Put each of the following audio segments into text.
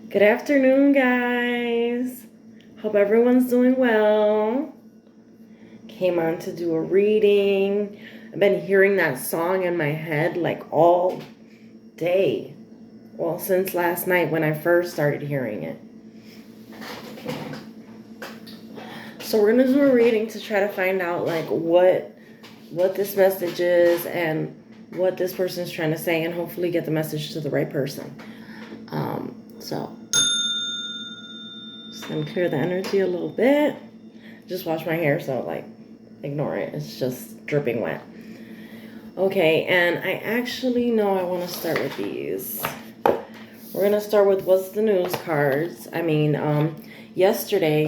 Good afternoon, guys. Hope everyone's doing well. Came on to do a reading. I've been hearing that song in my head like all day. Well, since last night when I first started hearing it. So we're gonna do a reading to try to find out like what this message is and what this person's trying to say, and hopefully get the message to the right person. So just gonna clear the energy a little bit. Just wash my hair, so like ignore it. It's just dripping wet. Okay, and I actually know I want to start with these. We're gonna start with what's the news cards. Yesterday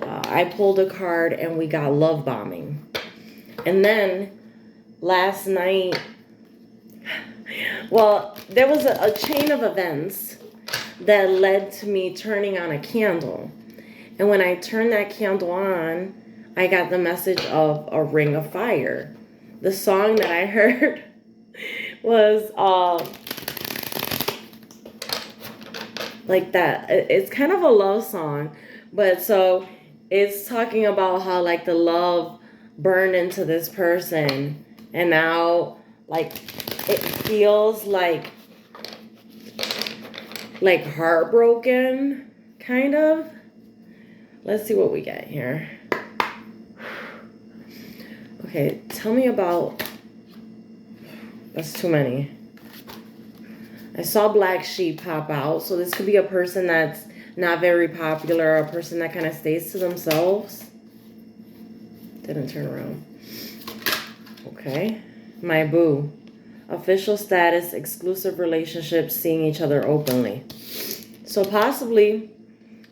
I pulled a card and we got love bombing, and then last night, well, there was a chain of events that led to me turning on a candle. And when I turned that candle on, I got the message of a ring of fire. The song that I heard was like that. It's kind of a love song, but so it's talking about how like the love burned into this person, and now like it feels like heartbroken, kind of. Let's see what we get here. Okay, tell me about... That's too many. I saw black sheep pop out, so this could be a person that's not very popular, a person that kind of stays to themselves. Didn't turn around. Okay. My boo. Official status, exclusive relationships, seeing each other openly. So possibly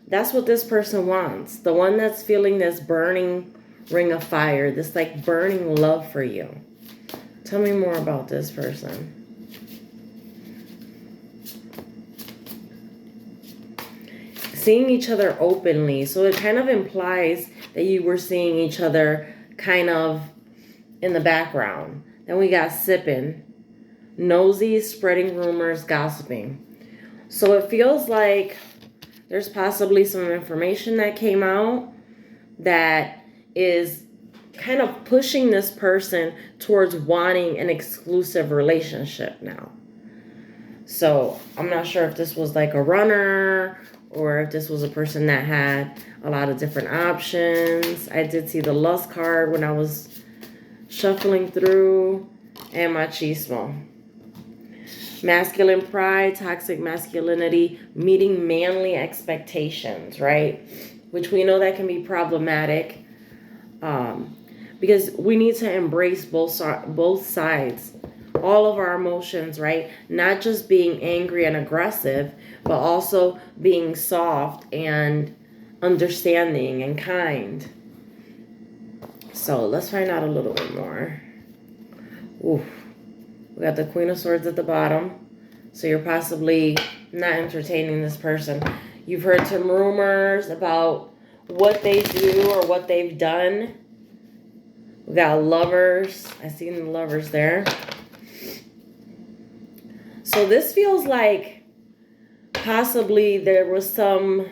that's what this person wants. The one that's feeling this burning ring of fire, this like burning love for you. Tell me more about this person. Seeing each other openly. So it kind of implies that you were seeing each other kind of in the background. Then we got sipping. Nosy, spreading rumors, gossiping. So it feels like there's possibly some information that came out that is kind of pushing this person towards wanting an exclusive relationship now. So I'm not sure if this was like a runner or if this was a person that had a lot of different options. I did see the lust card when I was shuffling through, and machismo. Masculine pride, toxic masculinity, meeting manly expectations, right? Which we know that can be problematic, because we need to embrace both sides, all of our emotions, right? Not just being angry and aggressive, but also being soft and understanding and kind. So let's find out a little bit more. Ooh. We got the Queen of Swords at the bottom. So you're possibly not entertaining this person. You've heard some rumors about what they do or what they've done. We got lovers. I see the lovers there. So this feels like possibly there was some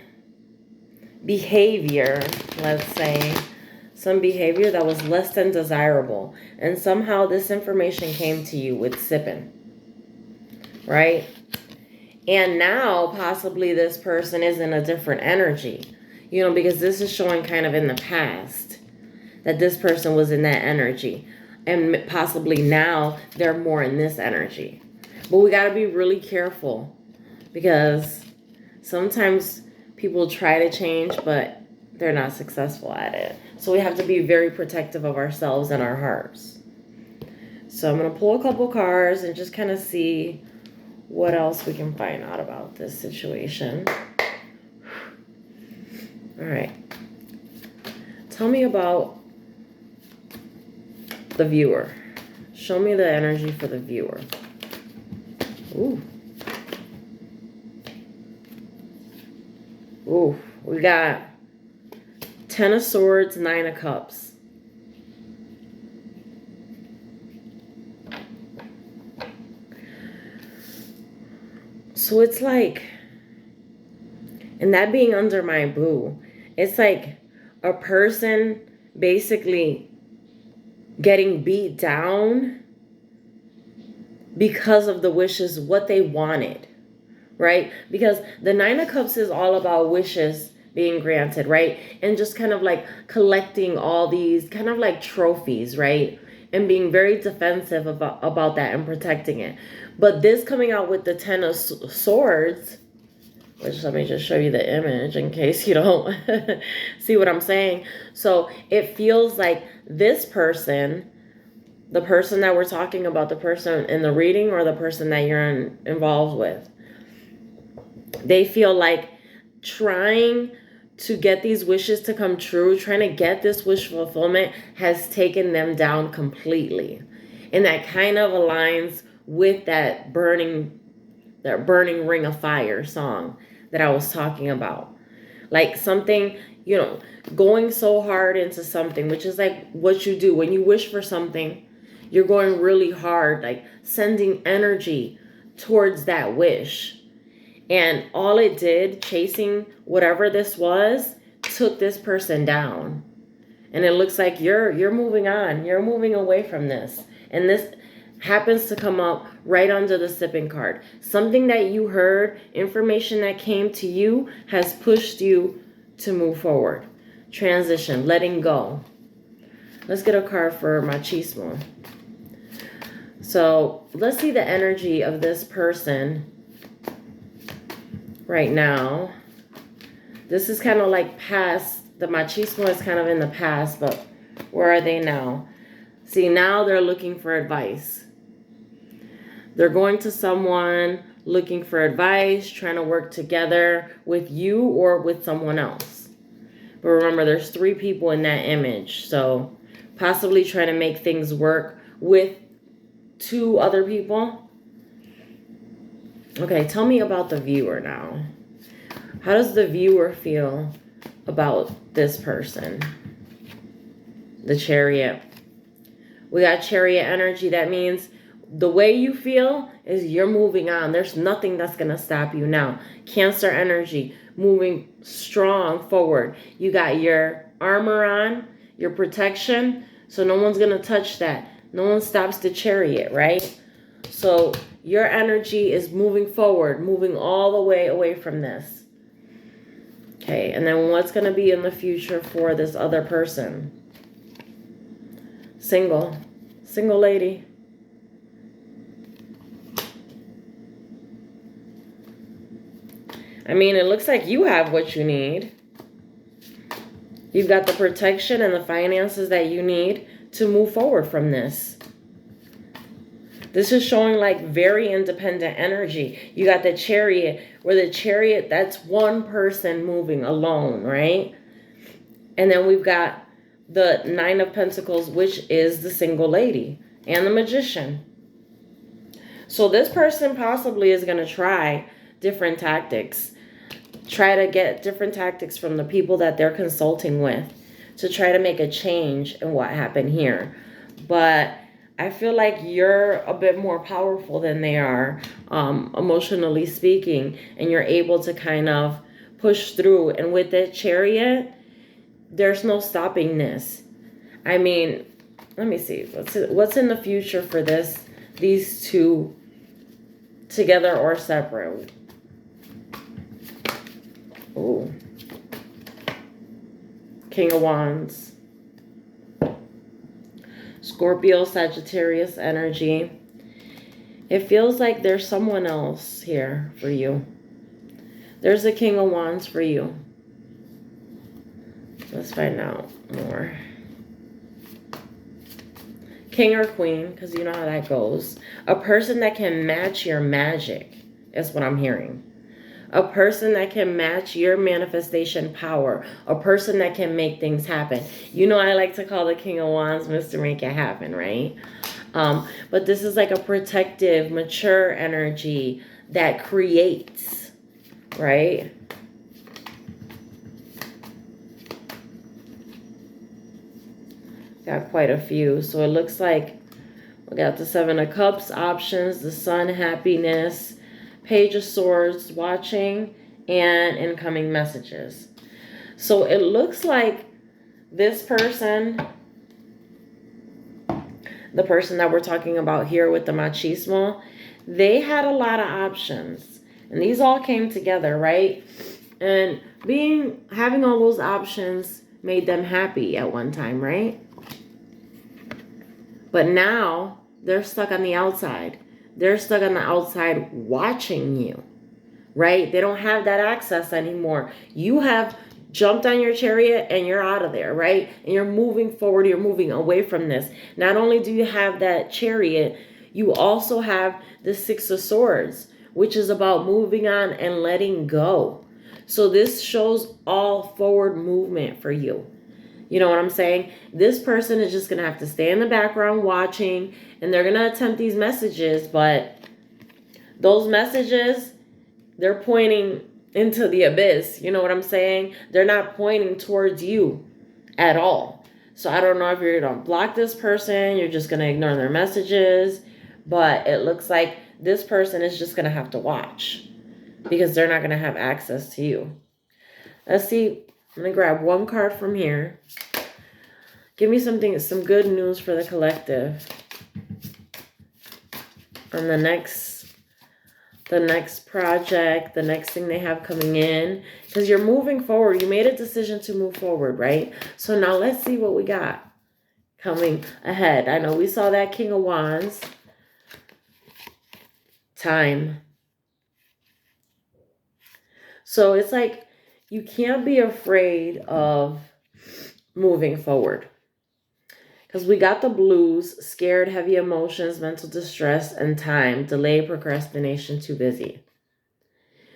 behavior, let's say, some behavior that was less than desirable. And somehow this information came to you with sipping, right? And now possibly this person is in a different energy, because this is showing kind of in the past that this person was in that energy. And possibly now they're more in this energy. But we got to be really careful, because sometimes people try to change, but they're not successful at it. So we have to be very protective of ourselves and our hearts. So I'm going to pull a couple cards and just kind of see what else we can find out about this situation. All right. Tell me about the viewer. Show me the energy for the viewer. Ooh. Ooh, we got Ten of Swords, Nine of Cups. So it's like And that being under my boo, it's like a person basically getting beat down because of the wishes, what they wanted, right? Because the Nine of Cups is all about wishes being granted, right? And just kind of like collecting all these kind of like trophies, right? And being very defensive about that and protecting it. But this coming out with the Ten of Swords, which let me just show you the image in case you don't see what I'm saying. So it feels like this person, the person that we're talking about, the person in the reading or the person that you're involved with, they feel like trying to get these wishes to come true, trying to get this wish fulfillment has taken them down completely. And that kind of aligns with that burning ring of fire song that I was talking about. Like something, going so hard into something, which is like what you do when you wish for something. You're going really hard, like sending energy towards that wish. And all it did, chasing whatever this was, took this person down. And it looks like you're moving on. You're moving away from this. And this happens to come up right under the sipping card. Something that you heard, information that came to you has pushed you to move forward. Transition, letting go. Let's get a card for machismo. So let's see the energy of this person right now. This is kind of like past. The machismo is kind of in the past, but where are they now? See, now they're looking for advice. They're going to someone looking for advice, trying to work together with you or with someone else. But remember, there's 3 people in that image. So possibly trying to make things work with 2 other people. Okay, tell me about the viewer now. How does the viewer feel about this person? The Chariot. We got Chariot energy. That means the way you feel is you're moving on. There's nothing that's going to stop you now. Cancer energy, moving strong forward. You got your armor on, your protection, so no one's going to touch that. No one stops the Chariot, right? So your energy is moving forward, moving all the way away from this. Okay, and then what's going to be in the future for this other person? Single lady. I mean, it looks like you have what you need. You've got the protection and the finances that you need to move forward from this. This is showing like very independent energy. You got the Chariot, where the Chariot, that's one person moving alone, right? And then we've got the Nine of Pentacles, which is the single lady, and the Magician. So this person possibly is going to try different tactics. Try to get different tactics from the people that they're consulting with to try to make a change in what happened here. But I feel like you're a bit more powerful than they are, emotionally speaking, and you're able to kind of push through. And with the Chariot, there's no stopping this. I mean, let me see. What's in the future for these 2 together or separate? Ooh. King of Wands. Scorpio, Sagittarius energy. It feels like there's someone else here for you. There's a King of Wands for you. Let's find out more. King or Queen, because you know how that goes. A person that can match your magic is what I'm hearing. A person that can match your manifestation power. A person that can make things happen. You know, I like to call the King of Wands Mr. Make It Happen, right? But this is like a protective, mature energy that creates, right? Got quite a few. So it looks like we got the Seven of Cups options, the Sun, happiness, Page of Swords, watching, and incoming messages. So it looks like this person, the person that we're talking about here with the machismo, they had a lot of options. And these all came together, right? And having all those options made them happy at one time, right? But now they're stuck on the outside. They're stuck on the outside watching you, right? They don't have that access anymore. You have jumped on your chariot and you're out of there, right? And you're moving forward. You're moving away from this. Not only do you have that chariot, you also have the Six of Swords, which is about moving on and letting go. So this shows all forward movement for you. You know what I'm saying? This person is just going to have to stay in the background watching, and they're going to attempt these messages, but those messages, they're pointing into the abyss. You know what I'm saying? They're not pointing towards you at all. So I don't know if you're going to block this person, you're just going to ignore their messages, but it looks like this person is just going to have to watch because they're not going to have access to you. Let's see. I'm going to grab one card from here. Give me some good news for the collective on the next project, the next thing they have coming in, because you're moving forward. You made a decision to move forward, right? So now let's see what we got coming ahead. I know we saw that King of Wands. Time. So it's like you can't be afraid of moving forward. Because we got the blues, scared, heavy emotions, mental distress, and time, delay, procrastination, too busy.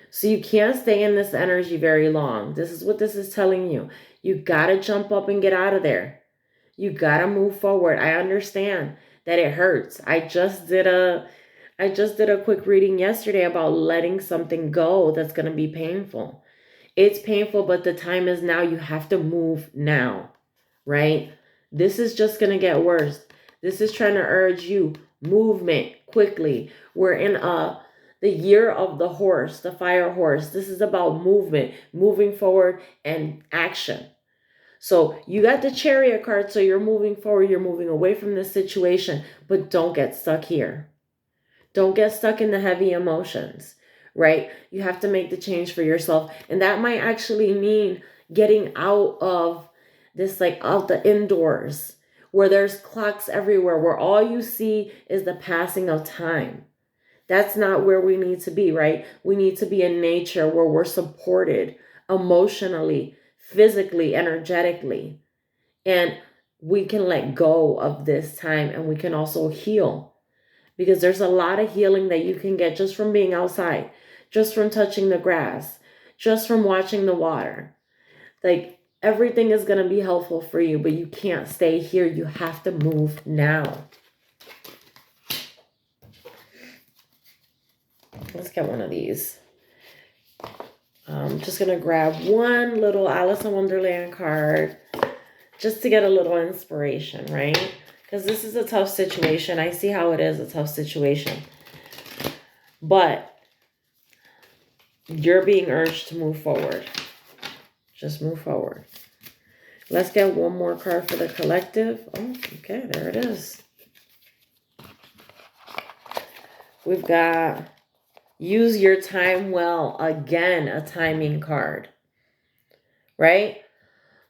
So you can't stay in this energy very long. This is what this is telling you. You got to jump up and get out of there. You got to move forward. I understand that it hurts. I just did a quick reading yesterday about letting something go that's going to be painful. It's painful, but the time is now. You have to move now, right? This is just going to get worse. This is trying to urge you movement quickly. We're in the year of the horse, the fire horse. This is about movement, moving forward and action. So you got the chariot card, so you're moving forward, you're moving away from this situation, but don't get stuck here. Don't get stuck in the heavy emotions, right? You have to make the change for yourself. And that might actually mean getting out of this, like out the indoors where there's clocks everywhere, where all you see is the passing of time. That's not where we need to be, right? We need to be in nature where we're supported emotionally, physically, energetically. And we can let go of this time and we can also heal. Because there's a lot of healing that you can get just from being outside, just from touching the grass, just from watching the water. Like everything is going to be helpful for you, but you can't stay here. You have to move now. Let's get one of these. I'm just going to grab one little Alice in Wonderland card just to get a little inspiration, right? Because this is a tough situation. I see how it is a tough situation. But you're being urged to move forward. Just move forward. Let's get one more card for the collective. Oh, okay, there it is. We've got use your time well. Again, a timing card. Right?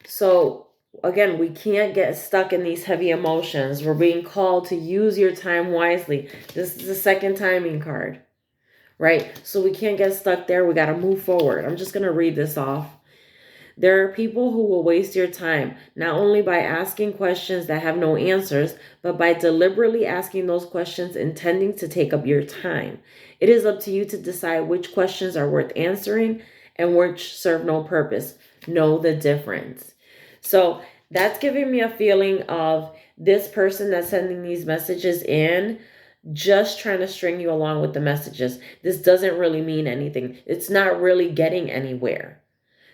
So, again, we can't get stuck in these heavy emotions. We're being called to use your time wisely. This is the second timing card. Right? So we can't get stuck there. We got to move forward. I'm just going to read this off. There are people who will waste your time, not only by asking questions that have no answers, but by deliberately asking those questions intending to take up your time. It is up to you to decide which questions are worth answering and which serve no purpose. Know the difference. So that's giving me a feeling of this person that's sending these messages in, just trying to string you along with the messages. This doesn't really mean anything. It's not really getting anywhere.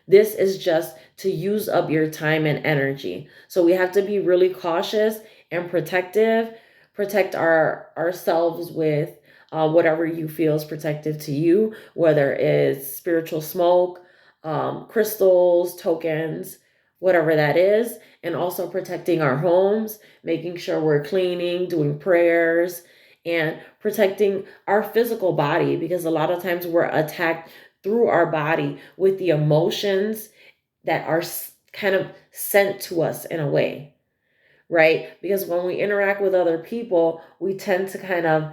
This is just to use up your time and energy. So we have to be really cautious and protective, protect ourselves with whatever you feel is protective to you, whether it's spiritual smoke, crystals, tokens, whatever that is, and also protecting our homes, making sure we're cleaning, doing prayers, and protecting our physical body, because a lot of times we're attacked through our body with the emotions that are kind of sent to us in a way, right? Because when we interact with other people, we tend to kind of,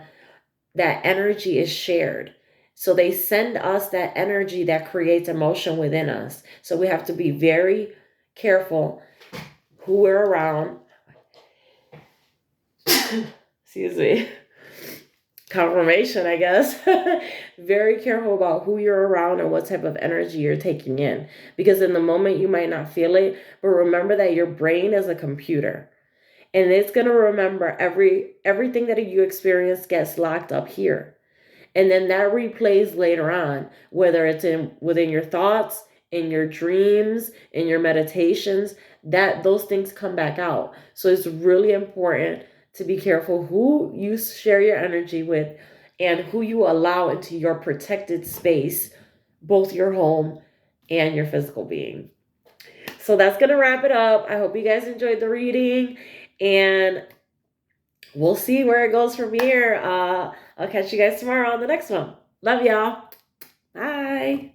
that energy is shared. So they send us that energy that creates emotion within us. So we have to be very careful who we're around. Excuse me. Confirmation, I guess. Very careful about who you're around and what type of energy you're taking in. Because in the moment you might not feel it, but remember that your brain is a computer. And it's going to remember everything that you experience gets locked up here. And then that replays later on, whether it's within your thoughts, in your dreams, in your meditations, that those things come back out. So it's really important to be careful who you share your energy with and who you allow into your protected space, both your home and your physical being. So that's going to wrap it up. I hope you guys enjoyed the reading, and we'll see where it goes from here. I'll catch you guys tomorrow on the next one. Love y'all. Bye.